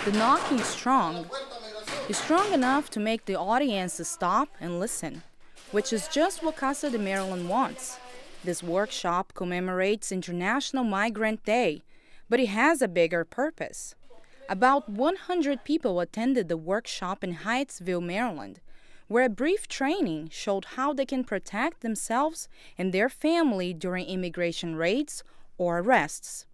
The knocking is strong. It's strong enough to make the audience stop and listen, which is just what Casa de Maryland wants. This workshop commemorates International Migrant Day, but it has a bigger purpose. About 100 people attended the workshop in Hyattsville, Maryland, where a brief training showed how they can protect themselves and their family during immigration raids or arrests.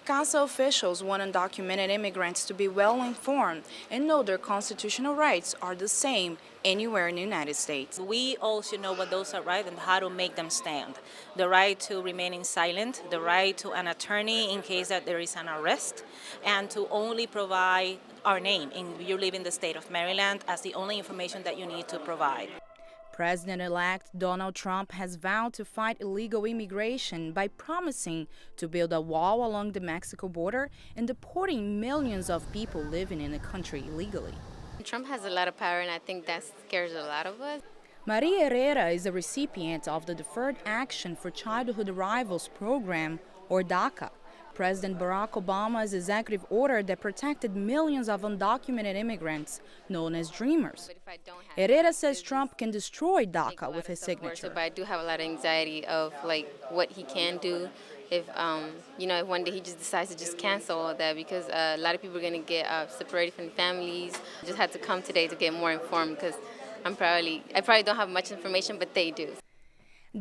CASA officials want undocumented immigrants to be well informed and know their constitutional rights are the same anywhere in the United States. We all should know what those are right and how to make them stand. The right to remain silent, the right to an attorney in case that there is an arrest, and to only provide our name. You live in the state of Maryland as the only information that you need to provide. President-elect Donald Trump has vowed to fight illegal immigration by promising to build a wall along the Mexico border and deporting millions of people living in the country illegally. Trump has a lot of power, and I think that scares a lot of us. Maria Herrera is a recipient of the Deferred Action for Childhood Arrivals program, or DACA, President Barack Obama's executive order that protected millions of undocumented immigrants, known as Dreamers. Herrera says Trump can destroy DACA with his signature. But I do have a lot of anxiety of what he can do if if one day he just decides to just cancel all that, because a lot of people are going to get separated from families. I just had to come today to get more informed because I probably don't have much information, but they do.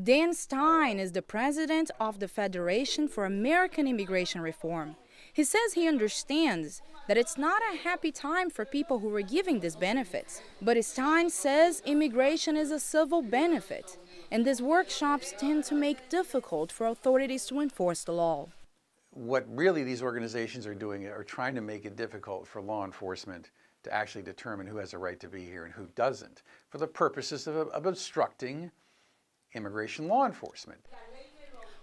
Dan Stein is the president of the Federation for American Immigration Reform. He says he understands that it's not a happy time for people who are giving these benefits. But Stein says immigration is a civil benefit, and these workshops tend to make it difficult for authorities to enforce the law. What really these organizations are doing are trying to make it difficult for law enforcement to actually determine who has a right to be here and who doesn't, for the purposes of obstructing immigration law enforcement.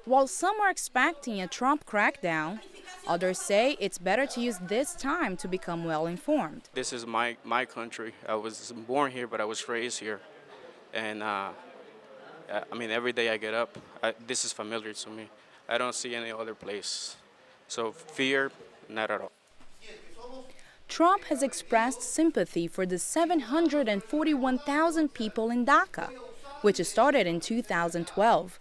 While some are expecting a Trump crackdown, others say it's better to use this time to become well informed. This is my country. I was born here, but I was raised here. And every day I get up, this is familiar to me. I don't see any other place. So fear, not at all. Trump has expressed sympathy for the 741,000 people in DACA, which started in 2012.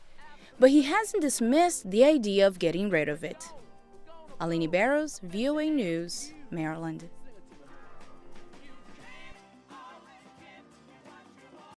But he hasn't dismissed the idea of getting rid of it. Aline Barros, VOA News, Maryland.